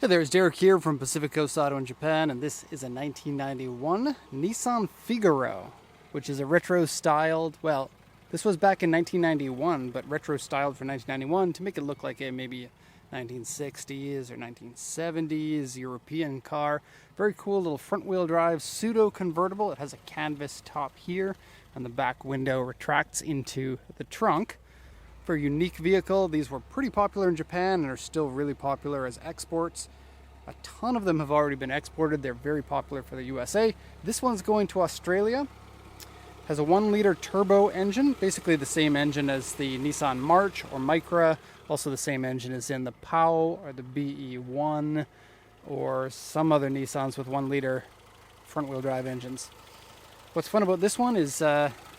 Hey there, it's Derek here from Pacific Coast Auto in Japan, and this is a 1991 Nissan Figaro, which is a retro-styled, well, this was back in 1991, but retro-styled for 1991 to make it look like a maybe 1960s or 1970s European car. Very cool little front-wheel drive, pseudo-convertible. It has a canvas top here, and the back window retracts into the trunk. For a unique vehicle, these were pretty popular in Japan and are still really popular as exports. A ton of them have already been exported. They're very popular for the USA. This one's going to Australia. Has a 1-liter turbo engine, basically the same engine as the Nissan March or Micra. Also the same engine as in the POW or the BE1 or some other Nissans with 1-liter front-wheel drive engines. What's fun about this one is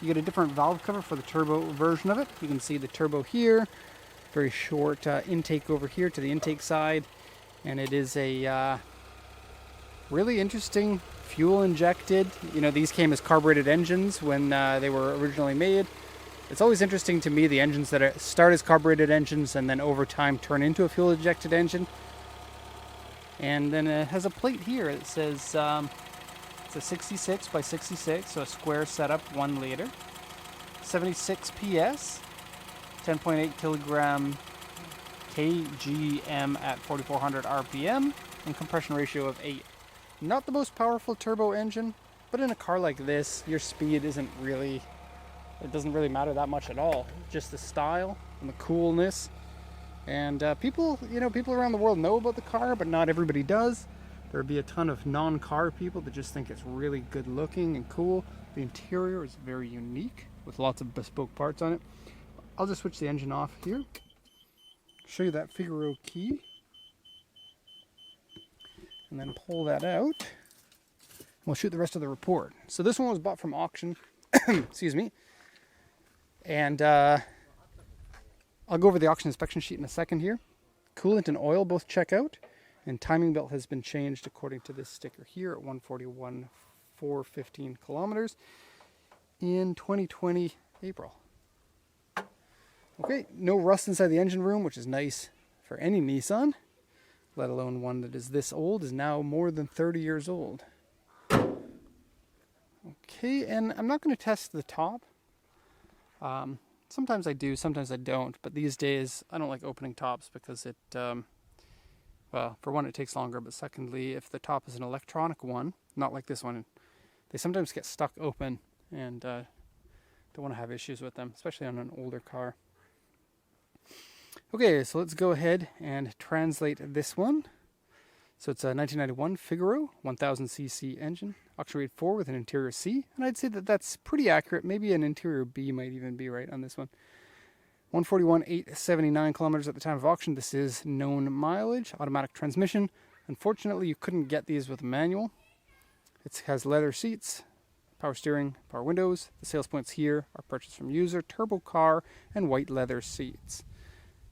you get a different valve cover for the turbo version of it. You can see the turbo here, very short intake over here to the intake side, and it is a really interesting fuel injected. You know, these came as carbureted engines when they were originally made. It's always interesting to me, the engines that start as carbureted engines and then over time turn into a fuel injected engine. And then it has a plate here that says it's a 66 by 66, so a square setup, 1 liter, 76 PS, 10.8 kilogram kgm at 4,400 RPM, and compression ratio of 8. Not the most powerful turbo engine, but in a car like this, your speed doesn't really matter that much at all. Just the style and the coolness. And people around the world know about the car, but not everybody does. There would be a ton of non-car people that just think it's really good looking and cool. The interior is very unique with lots of bespoke parts on it. I'll just switch the engine off here. Show you that Figaro key. And then pull that out. We'll shoot the rest of the report. So this one was bought from auction. Excuse me. And I'll go over the auction inspection sheet in a second here. Coolant and oil both check out. And timing belt has been changed according to this sticker here at 141,415 kilometers in 2020 April. Okay, no rust inside the engine room, which is nice for any Nissan, let alone one that is this old, is now more than 30 years old. Okay, and I'm not going to test the top. Sometimes I do, sometimes I don't, but these days I don't like opening tops because it... well, for one, it takes longer, but secondly, if the top is an electronic one, not like this one, they sometimes get stuck open and don't want to have issues with them, especially on an older car. Okay, so let's go ahead and translate this one. So it's a 1991 Figaro, 1000cc engine, auction rate 4 with an interior C, and I'd say that that's pretty accurate. Maybe an interior B might even be right on this one. 141,879 kilometers at the time of auction. This is known mileage, automatic transmission. Unfortunately, you couldn't get these with a manual. It has leather seats, power steering, power windows. The sales points here are purchased from user, turbo car, and white leather seats.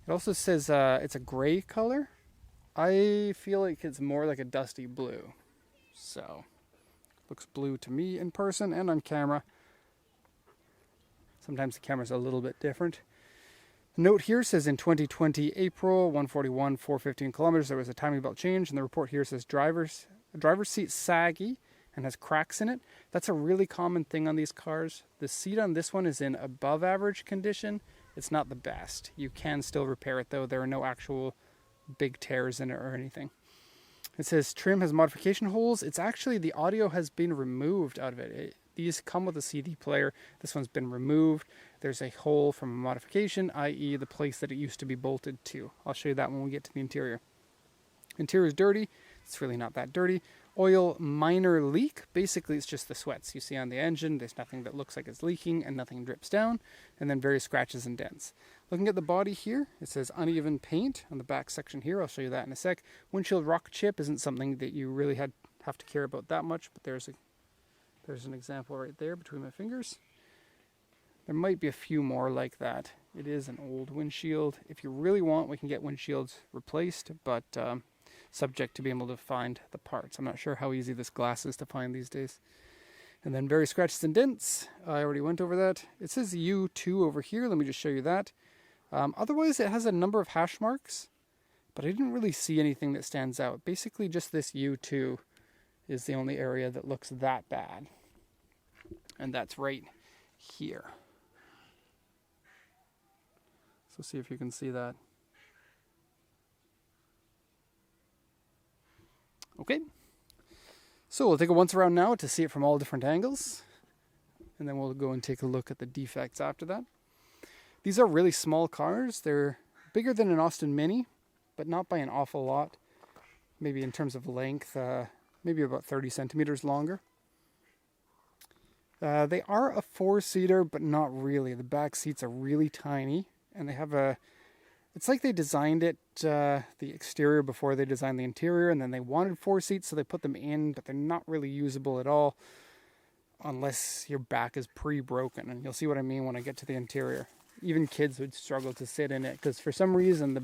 It also says it's a gray color. I feel like it's more like a dusty blue. So, looks blue to me in person and on camera. Sometimes the camera's a little bit different. Note here says in 2020 April, 141,415 kilometers, there was a timing belt change, and the report here says driver's seat saggy and has cracks in it. That's a really common thing on these cars. The seat on this one is in above average condition. It's not the best. You can still repair it though. There are no actual big tears in it or anything. It says trim has modification holes. It's actually, the audio has been removed out of it. These come with a CD player. This one's been removed. There's a hole from a modification, i.e. the place that it used to be bolted to. I'll show you that when we get to the interior. Interior is dirty. It's really not that dirty. Oil minor leak. Basically, it's just the sweats you see on the engine. There's nothing that looks like it's leaking and nothing drips down. And then various scratches and dents. Looking at the body here, it says uneven paint on the back section here. I'll show you that in a sec. Windshield rock chip isn't something that you really have to care about that much, but there's an example right there between my fingers. There might be a few more like that. It is an old windshield. If you really want, we can get windshields replaced, but subject to being able to find the parts. I'm not sure how easy this glass is to find these days. And then various scratches and dents. I already went over that. It says U2 over here. Let me just show you that. Otherwise, it has a number of hash marks, but I didn't really see anything that stands out. Basically just this U2 is the only area that looks that bad. And that's right here. So see if you can see that. Okay. So we'll take a once around now to see it from all different angles. And then we'll go and take a look at the defects after that. These are really small cars. They're bigger than an Austin Mini, but not by an awful lot. Maybe in terms of length, maybe about 30 centimeters longer. They are a 4-seater, but not really. The back seats are really tiny, and they have it's like they designed it, the exterior before they designed the interior, and then they wanted 4 seats, so they put them in, but they're not really usable at all, unless your back is pre-broken, and you'll see what I mean when I get to the interior. Even kids would struggle to sit in it, because for some reason the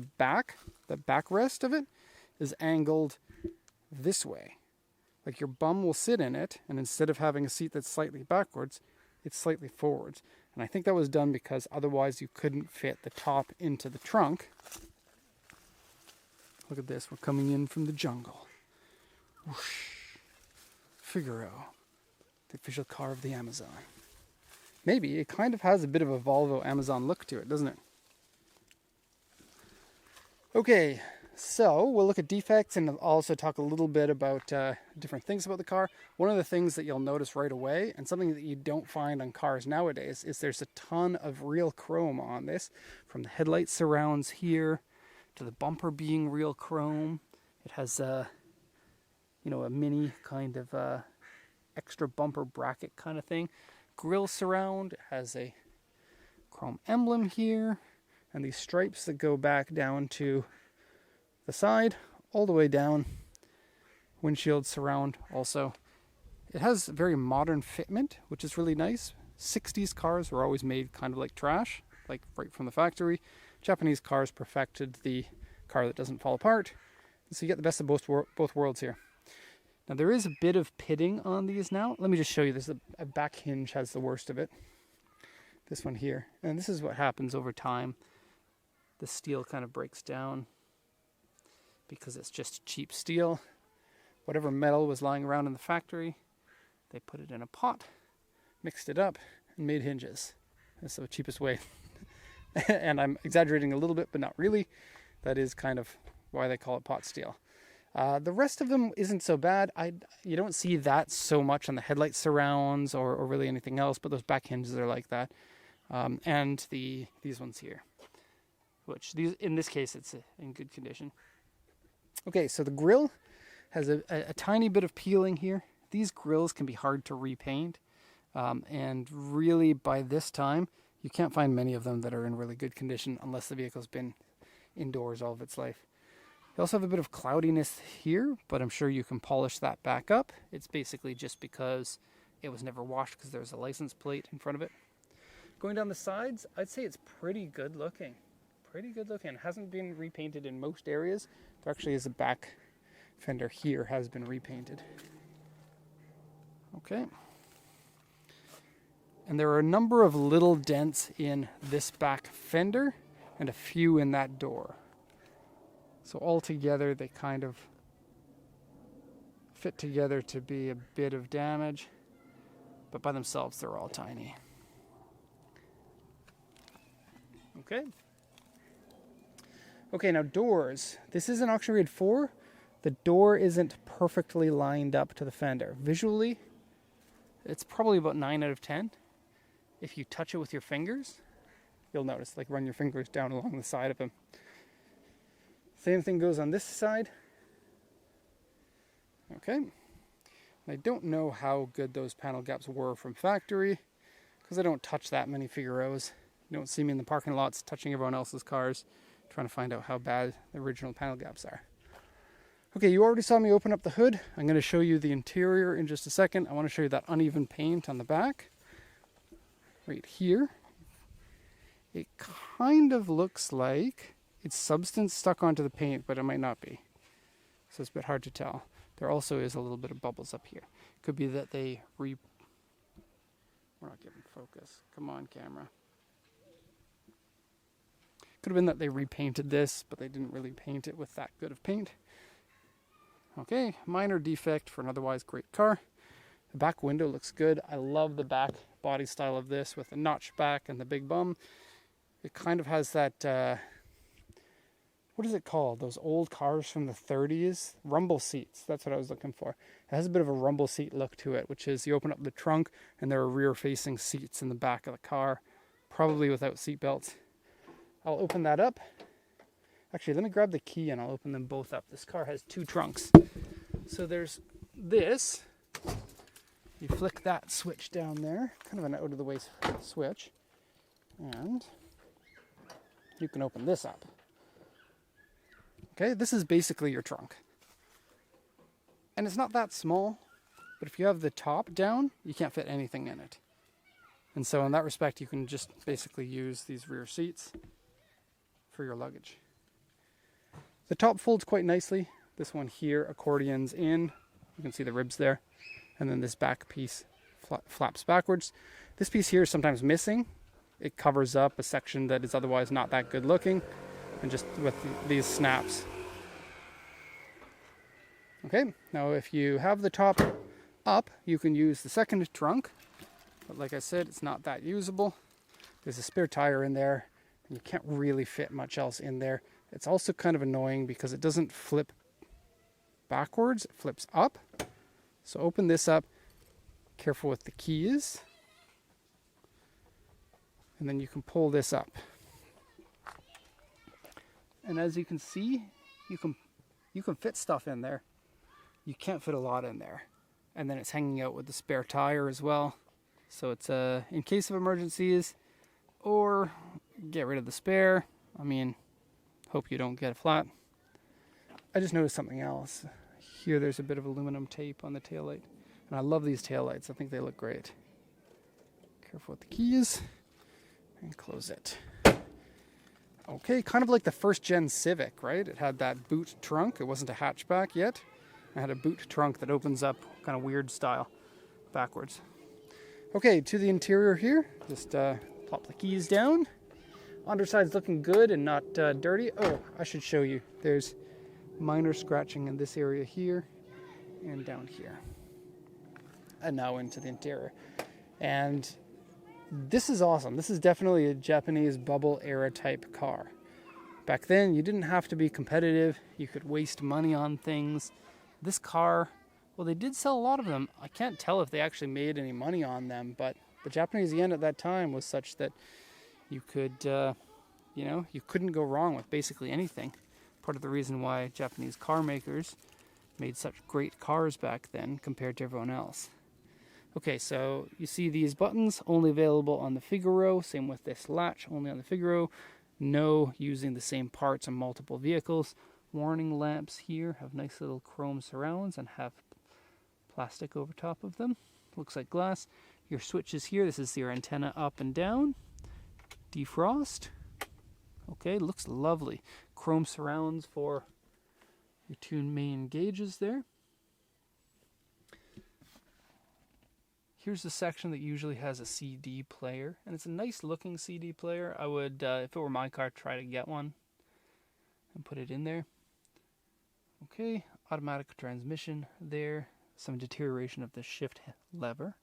backrest of it is angled this way. Like your bum will sit in it, and instead of having a seat that's slightly backwards, it's slightly forwards. And I think that was done because otherwise you couldn't fit the top into the trunk. Look at this, we're coming in from the jungle. Whoosh. Figaro, the official car of the Amazon. Maybe, it kind of has a bit of a Volvo Amazon look to it, doesn't it? Okay, so we'll look at defects and also talk a little bit about different things about the car. One of the things that you'll notice right away, and something that you don't find on cars nowadays, is there's a ton of real chrome on this. From the headlight surrounds here, to the bumper being real chrome. It has a mini kind of extra bumper bracket kind of thing. Grille surround has a chrome emblem here, and these stripes that go back down to the side all the way down. Windshield surround also. It has very modern fitment, which is really nice. 60s cars were always made kind of like trash, like right from the factory. Japanese cars perfected the car that doesn't fall apart, so you get the best of both worlds here. Now there is a bit of pitting on these now. Let me just show you this. A back hinge has the worst of it. This one here. And this is what happens over time. The steel kind of breaks down because it's just cheap steel. Whatever metal was lying around in the factory, they put it in a pot, mixed it up, and made hinges. That's the cheapest way. And I'm exaggerating a little bit, but not really. That is kind of why they call it pot steel. The rest of them isn't so bad. You don't see that so much on the headlight surrounds or really anything else, but those back hinges are like that. And these ones here, which in this case it's in good condition. Okay, so the grille has a tiny bit of peeling here. These grills can be hard to repaint, and really by this time you can't find many of them that are in really good condition unless the vehicle's been indoors all of its life. You also have a bit of cloudiness here, but I'm sure you can polish that back up. It's basically just because it was never washed because there's a license plate in front of it. Going down the sides, I'd say it's pretty good looking. Pretty good looking. It hasn't been repainted in most areas. There actually is a back fender here has been repainted. Okay. And there are a number of little dents in this back fender and a few in that door. So altogether, they kind of fit together to be a bit of damage, but by themselves, they're all tiny. Okay. Okay, now doors. This is an auction grade 4. The door isn't perfectly lined up to the fender. Visually, it's probably about 9 out of 10. If you touch it with your fingers, you'll notice, like run your fingers down along the side of them. Same thing goes on this side. Okay. I don't know how good those panel gaps were from factory because I don't touch that many Figaros. You don't see me in the parking lots touching everyone else's cars, trying to find out how bad the original panel gaps are. Okay, you already saw me open up the hood. I'm going to show you the interior in just a second. I want to show you that uneven paint on the back. Right here. It kind of looks like it's substance stuck onto the paint, but it might not be. So it's a bit hard to tell. There also is a little bit of bubbles up here. Could be that we're not getting focus. Come on, camera. Could have been that they repainted this, but they didn't really paint it with that good of paint. Okay, minor defect for an otherwise great car. The back window looks good. I love the back body style of this with the notch back and the big bum. It kind of has that, what is it called? Those old cars from the 30s? Rumble seats. That's what I was looking for. It has a bit of a rumble seat look to it, which is you open up the trunk and there are rear-facing seats in the back of the car, probably without seat belts. I'll open that up. Actually, let me grab the key and I'll open them both up. This car has two trunks. So there's this. You flick that switch down there, kind of an out-of-the-way switch, and you can open this up. Okay, this is basically your trunk. And it's not that small, but if you have the top down, you can't fit anything in it. And so in that respect, you can just basically use these rear seats for your luggage. The top folds quite nicely. This one here accordions in. You can see the ribs there. And then this back piece flaps backwards. This piece here is sometimes missing. It covers up a section that is otherwise not that good looking. And just with these snaps. Okay, now if you have the top up, you can use the second trunk. But like I said, it's not that usable. There's a spare tire in there. And you can't really fit much else in there. It's also kind of annoying because it doesn't flip backwards. It flips up. So open this up. Careful with the keys. And then you can pull this up. And as you can see, you can fit stuff in there. You can't fit a lot in there. And then it's hanging out with the spare tire as well. So it's in case of emergencies, or get rid of the spare. I mean, hope you don't get a flat. I just noticed something else. Here there's a bit of aluminum tape on the taillight. And I love these taillights. I think they look great. Careful with the keys. And close it. Okay, kind of like the first gen Civic, right? It had that boot trunk. It wasn't a hatchback yet. It had a boot trunk that opens up kind of weird style backwards. Okay, to the interior here. Just plop the keys down. Underside's looking good and not dirty. Oh, I should show you. There's minor scratching in this area here and down here. And now into the interior. And this is awesome. This is definitely a Japanese bubble era type car. Back then, you didn't have to be competitive. You could waste money on things. This car, well, they did sell a lot of them. I can't tell if they actually made any money on them, but the Japanese yen at that time was such that you could, you couldn't go wrong with basically anything. Part of the reason why Japanese car makers made such great cars back then compared to everyone else. Okay, so you see these buttons only available on the Figaro. Same with this latch, only on the Figaro. No using the same parts on multiple vehicles. Warning lamps here have nice little chrome surrounds and have plastic over top of them. Looks like glass. Your switches here, this is your antenna up and down. Defrost. Okay, looks lovely. Chrome surrounds for your two main gauges there. Here's the section that usually has a CD player, and it's a nice looking CD player. I would, if it were my car, try to get one and put it in there. Okay, automatic transmission there. Some deterioration of the shift lever.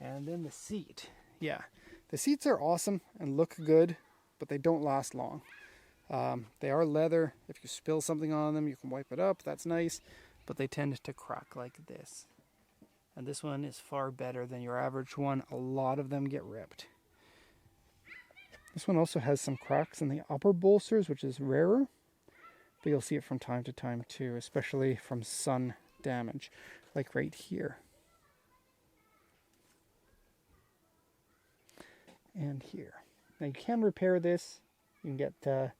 And then the seat. Yeah, the seats are awesome and look good, but they don't last long. They are leather. If you spill something on them, you can wipe it up. That's nice, but they tend to crack like this. And this one is far better than your average one. A lot of them get ripped. This one also has some cracks in the upper bolsters, which is rarer. But you'll see it from time to time too, especially from sun damage, like right here. And here. Now you can repair this. You can get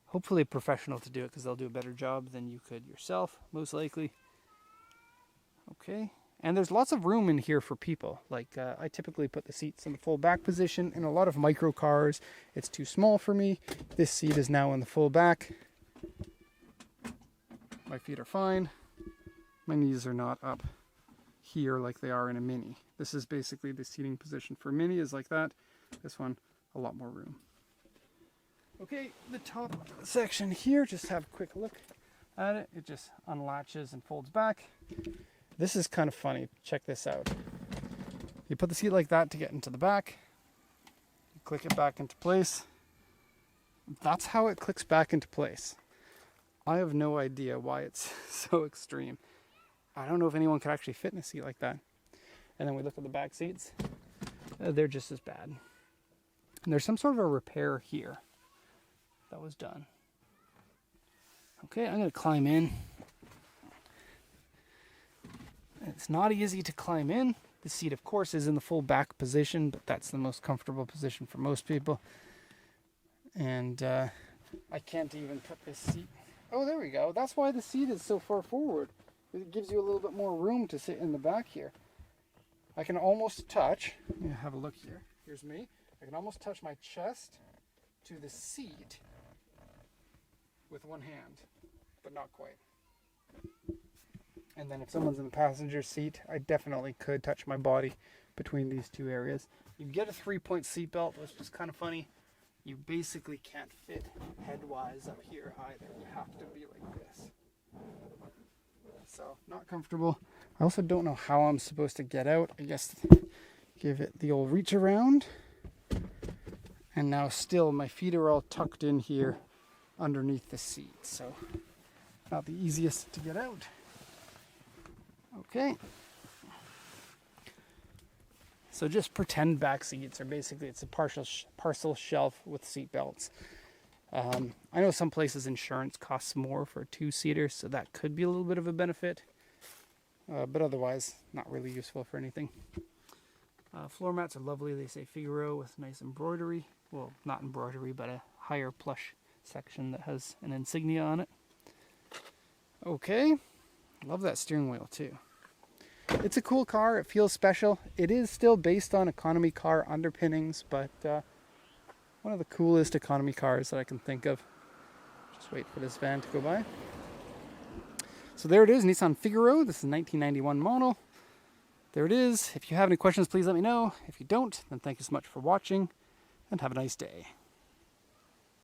hopefully a professional to do it because they'll do a better job than you could yourself, most likely. Okay. And there's lots of room in here for people. Like I typically put the seats in the full back position. In a lot of micro cars, it's too small for me. This seat is now in the full back. My feet are fine. My knees are not up here like they are in a Mini. This is basically the seating position for Mini is like that. This one, a lot more room. Okay, the top section here, just have a quick look at it. It just unlatches and folds back. This is kind of funny. Check this out. You put the seat like that to get into the back. You click it back into place. That's how it clicks back into place. I have no idea why it's so extreme. I don't know if anyone could actually fit in a seat like that. And then we look at the back seats. They're just as bad. And there's some sort of a repair here that was done. Okay, I'm going to climb in. It's not easy to climb in. The seat, of course, is in the full back position, but that's the most comfortable position for most people. And I can't even put this seat. Oh, there we go. That's why the seat is so far forward. It gives you a little bit more room to sit in the back here. I can almost touch. Let me have a look here. Here's me. I can almost touch my chest to the seat with one hand, but not quite. And then if someone's in the passenger seat, I definitely could touch my body between these two areas. You get a 3-point seat belt, which is kind of funny. You basically can't fit headwise up here either. You have to be like this. So, not comfortable. I also don't know how I'm supposed to get out. I guess give it the old reach around. And now still my feet are all tucked in here underneath the seat. So, not the easiest to get out. Okay. So just pretend back seats are basically, it's a parcel shelf with seat belts. I know some places insurance costs more for a 2-seater, so that could be a little bit of a benefit. But otherwise, not really useful for anything. Floor mats are lovely. They say Figaro with nice embroidery. Well, not embroidery, but a higher plush section that has an insignia on it. Okay. Love that steering wheel too. It's a cool car. It feels special. It is still based on economy car underpinnings, but one of the coolest economy cars that I can think of. Just wait for this van to go by. So there it is, Nissan Figaro. This is a 1991 model. There it is. If you have any questions, please let me know. If you don't, then thank you so much for watching, and have a nice day.